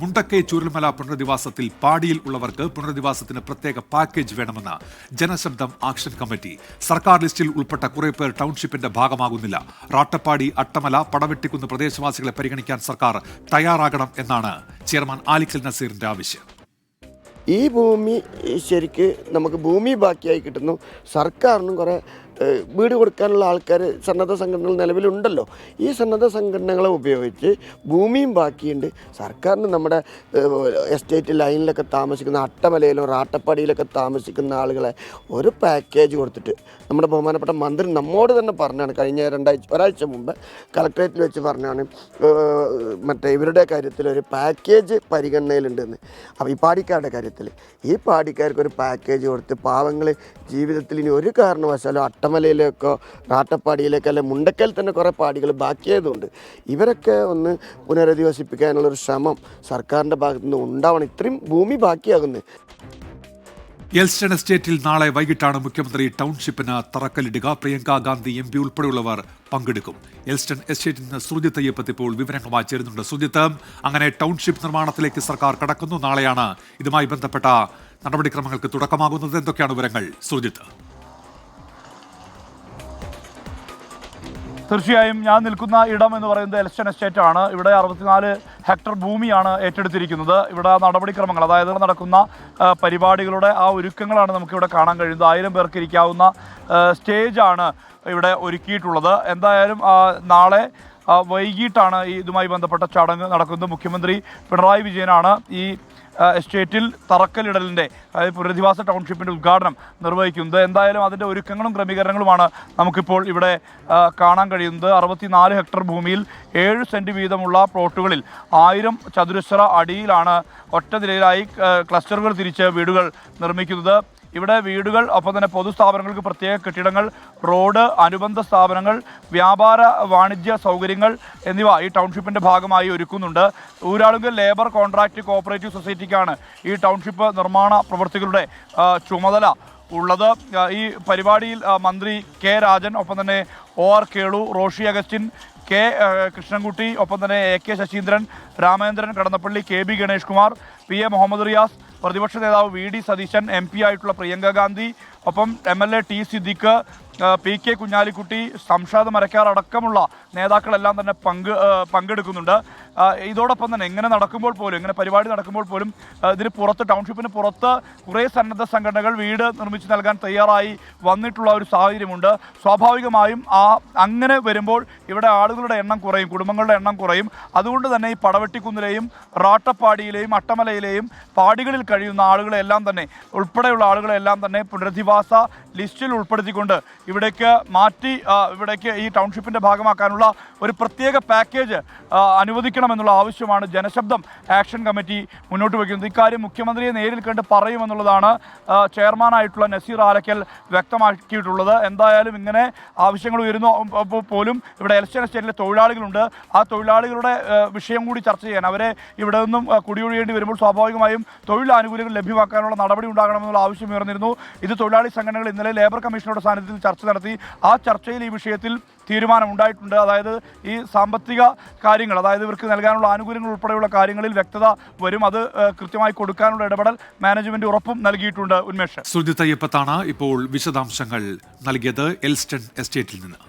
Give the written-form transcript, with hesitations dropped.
മുണ്ടക്കൈ ചൂരൽമല പുനരധിവാസത്തിൽ പാടിയിൽ ഉള്ളവർക്ക് പുനരധിവാസത്തിന് പ്രത്യേക പാക്കേജ് വേണമെന്ന് ജനശബ്ദം ആക്ഷൻ കമ്മിറ്റി. സർക്കാർ ലിസ്റ്റിൽ ഉൾപ്പെട്ട കുറെ പേർ ടൗൺഷിപ്പിന്റെ ഭാഗമാകുന്നില്ല. റാട്ടപ്പാടി, അട്ടമല, പടവെട്ടിക്കുന്ന് പ്രദേശവാസികളെ പരിഗണിക്കാൻ സർക്കാർ തയ്യാറാകണം എന്നാണ് ചെയർമാൻ ആലിക്കൽ നസീറിന്റെ ആവശ്യം. ഈ ഭൂമി ശരിക്ക് നമുക്ക് ഭൂമി ബാക്കിയായി കിട്ടുന്നു. സർക്കാരിനും കുറേ വീട് കൊടുക്കാനുള്ള ആൾക്കാർ സന്നദ്ധ സംഘടനകൾ നിലവിലുണ്ടല്ലോ. ഈ സന്നദ്ധ സംഘടനകളെ ഉപയോഗിച്ച് ഭൂമിയും ബാക്കിയുണ്ട്. സർക്കാരിന് നമ്മുടെ എസ്റ്റേറ്റ് ലൈനിലൊക്കെ താമസിക്കുന്ന അട്ടമലയിലോ റാട്ടപ്പാടിയിലൊക്കെ താമസിക്കുന്ന ആളുകളെ ഒരു പാക്കേജ് കൊടുത്തിട്ട് നമ്മുടെ ബഹുമാനപ്പെട്ട മന്ത്രി നമ്മോട് തന്നെ പറഞ്ഞാണ്, കഴിഞ്ഞ ഒരാഴ്ച മുമ്പ് കളക്ട്രേറ്റിൽ വെച്ച് പറഞ്ഞാണ് മറ്റേ ഇവരുടെ കാര്യത്തിൽ ഒരു പാക്കേജ് പരിഗണനയിലുണ്ടെന്ന്. അപ്പോൾ ഈ പാടിക്കാരുടെ കാര്യത്തിൽ ഈ പാടിക്കാർക്ക് ഒരു പാക്കേജ് കൊടുത്ത് പാവങ്ങൾ ജീവിതത്തിൽ ഇനി ഒരു കാരണവശാലും അട്ടമലയിലേക്കോ റാട്ടപ്പാടിയിലേക്കോ അല്ലെ മുണ്ടക്കയിൽ തന്നെ കുറേ പാടികൾ ബാക്കിയായതുകൊണ്ട് ഇവരൊക്കെ ഒന്ന് പുനരധിവസിപ്പിക്കാനുള്ളൊരു ശ്രമം സർക്കാരിൻ്റെ ഭാഗത്തു നിന്ന് ഉണ്ടാവണം. ഇത്രയും ഭൂമി ബാക്കിയാകുന്നത്. എൽസ്റ്റൺ എസ്റ്റേറ്റിൽ നാളെ വൈകിട്ടാണ് മുഖ്യമന്ത്രി ടൗൺഷിപ്പിന് തറക്കല്ലിടുക. പ്രിയങ്ക ഗാന്ധി MP ഉൾപ്പെടെയുള്ളവർ പങ്കെടുക്കും. എൽസ്റ്റൺ എസ്റ്റേറ്റിൽ നിന്ന് സുജിത്ത് അയ്യപ്പത്ത് ഇപ്പോൾ വിവരങ്ങളുമായി ചേരുന്നുണ്ട്. സുജിത്ത്, അങ്ങനെ ടൗൺഷിപ്പ് നിർമ്മാണത്തിലേക്ക് സർക്കാർ കടക്കുന്നു. നാളെയാണ് ഇതുമായി ബന്ധപ്പെട്ട നടപടിക്രമങ്ങൾക്ക് തുടക്കമാകുന്നത്. എന്തൊക്കെയാണ് വിവരങ്ങൾ, സുജിത്ത്? തീർച്ചയായും ഞാൻ നിൽക്കുന്ന ഇടം എന്ന് പറയുന്നത് എൽസ്റ്റൺ എസ്റ്റേറ്റ് ആണ്. ഇവിടെ 64 ഹെക്ടർ ഭൂമിയാണ് ഏറ്റെടുത്തിരിക്കുന്നത്. ഇവിടെ നടപടിക്രമങ്ങൾ, അതായത് നടക്കുന്ന പരിപാടികളുടെ ആ ഒരുക്കങ്ങളാണ് നമുക്കിവിടെ കാണാൻ കഴിയുന്നത്. 1000 പേർക്ക് ഇരിക്കാവുന്ന സ്റ്റേജാണ് ഇവിടെ ഒരുക്കിയിട്ടുള്ളത്. എന്തായാലും നാളെ വൈകിട്ടാണ് ഇതുമായി ബന്ധപ്പെട്ട ചടങ്ങ് നടക്കുന്നത്. മുഖ്യമന്ത്രി പിണറായി വിജയനാണ് ഈ എസ്റ്റേറ്റിൽ തറക്കല്ലിടലിൻ്റെ, അതായത് പുനരധിവാസ ടൗൺഷിപ്പിൻ്റെ ഉദ്ഘാടനം നിർവഹിക്കുന്നത്. എന്തായാലും അതിൻ്റെ ഒരുക്കങ്ങളും ക്രമീകരണങ്ങളുമാണ് നമുക്കിപ്പോൾ ഇവിടെ കാണാൻ കഴിയുന്നത്. 64 ഹെക്ടർ ഭൂമിയിൽ 7 സെൻറ്റ് വീതമുള്ള പ്ലോട്ടുകളിൽ 1000 ചതുരശ്ര അടിയിലാണ് ഒറ്റ നിലയിലായി ക്ലസ്റ്ററുകൾ തിരിച്ച് വീടുകൾ നിർമ്മിക്കുന്നത്. ഇവിടെ വീടുകൾ, ഒപ്പം തന്നെ പൊതുസ്ഥാപനങ്ങൾക്ക് പ്രത്യേക കെട്ടിടങ്ങൾ, റോഡ്, അനുബന്ധ സ്ഥാപനങ്ങൾ, വ്യാപാര വാണിജ്യ സൗകര്യങ്ങൾ എന്നിവ ഈ ടൗൺഷിപ്പിൻ്റെ ഭാഗമായി ഒരുക്കുന്നുണ്ട്. ഊരാളുങ്കൽ ലേബർ കോൺട്രാക്റ്റ് കോഓപ്പറേറ്റീവ് സൊസൈറ്റിക്കാണ് ഈ ടൗൺഷിപ്പ് നിർമ്മാണ പ്രവൃത്തികളുടെ ചുമതല ഉള്ളത്. ഈ പരിപാടിയിൽ മന്ത്രി കെ രാജൻ, ഒപ്പം തന്നെ OR കേളു, റോഷി അഗസ്റ്റിൻ, കെ കൃഷ്ണൻകുട്ടി, ഒപ്പം തന്നെ AK Saseendran, Ramendran Kadannappally, KB Ganesh Kumar, PA Muhammad Riyas, പ്രതിപക്ഷ നേതാവ് VD സതീശൻ, MP ആയിട്ടുള്ള പ്രിയങ്ക ഗാന്ധി, ഒപ്പം MLA T Siddique, PK Kunhalikutty, Shamshad Marakkar അടക്കമുള്ള നേതാക്കളെല്ലാം തന്നെ പങ്കെടുക്കുന്നുണ്ട്. ഇതോടൊപ്പം തന്നെ ഇങ്ങനെ പരിപാടി നടക്കുമ്പോൾ പോലും ഇതിന് പുറത്ത്, ടൗൺഷിപ്പിന് പുറത്ത് കുറേ സന്നദ്ധ സംഘടനകൾ വീട് നിർമ്മിച്ച് നൽകാൻ തയ്യാറായി വന്നിട്ടുള്ള ഒരു സാഹചര്യമുണ്ട്. സ്വാഭാവികമായും അങ്ങനെ വരുമ്പോൾ ഇവിടെ ആളുകളുടെ എണ്ണം കുറയും, കുടുംബങ്ങളുടെ എണ്ണം കുറയും. അതുകൊണ്ട് തന്നെ ഈ പടവെട്ടിക്കുന്നിലെയും റാട്ടപ്പാടിയിലെയും അട്ടമലയിലെയും പാടികളിൽ കഴിയുന്ന ആളുകളെല്ലാം തന്നെ, ഉൾപ്പെടെയുള്ള ആളുകളെല്ലാം തന്നെ പുനരധിവാസ ലിസ്റ്റിൽ ഉൾപ്പെടുത്തിക്കൊണ്ട് ഇവിടേക്ക് ഈ ടൗൺഷിപ്പിൻ്റെ ഭാഗമാക്കാനുള്ള ഒരു പ്രത്യേക പാക്കേജ് അനുവദിക്കണമെന്നുള്ള ആവശ്യമാണ് ജനശബ്ദം ആക്ഷൻ കമ്മിറ്റി മുന്നോട്ട് വയ്ക്കുന്നത്. ഇക്കാര്യം മുഖ്യമന്ത്രിയെ നേരിൽ കണ്ട് പറയുമെന്നുള്ളതാണ് ചെയർമാനായിട്ടുള്ള നസീർ ആലക്കൽ വ്യക്തമാക്കിയിട്ടുള്ളത്. എന്തായാലും ഇങ്ങനെ ആവശ്യങ്ങൾ ഉയരുന്നു പോലും ഇവിടെ എൽസ്റ്റൺ എസ്റ്റേറ്റിലെ തൊഴിലാളികളുണ്ട്. ആ തൊഴിലാളികളുടെ വിഷയം കൂടി ചർച്ച ചെയ്യാൻ, അവരെ ഇവിടെ നിന്നും കുടിയൊഴിയേണ്ടി വരുമ്പോൾ സ്വാഭാവികമായും തൊഴിൽ ആനുകൂല്യങ്ങൾ ലഭ്യമാക്കാനുള്ള നടപടി ഉണ്ടാകണമെന്നുള്ള ആവശ്യം ഉയർന്നിരുന്നു. ഇത് തൊഴിലാളി സംഘടനകൾ ഇന്നലെ ലേബർ കമ്മീഷനുടെ സാന്നിധ്യത്തിൽ ചർച്ച നടത്തി. ആ ചർച്ചയിൽ ഈ വിഷയത്തിൽ തീരുമാനമുണ്ടായിട്ടുണ്ട്. അതായത് ഈ സാമ്പത്തിക കാര്യങ്ങൾ, അതായത് ഇവർക്ക് നൽകാനുള്ള ആനുകൂല്യങ്ങൾ ഉൾപ്പെടെയുള്ള കാര്യങ്ങളിൽ വ്യക്തത വരും. അത് കൃത്യമായി കൊടുക്കാനുള്ള ഇടപെടൽ മാനേജ്മെന്റ് ഉറപ്പും നൽകിയിട്ടുണ്ട്. ഉന്മേഷ്, സുജിത്ത് അയ്യപ്പത്താണ് ഇപ്പോൾ വിശദാംശങ്ങൾ നൽകിയത് എൽസ്റ്റൺ എസ്റ്റേറ്റിൽ നിന്ന്.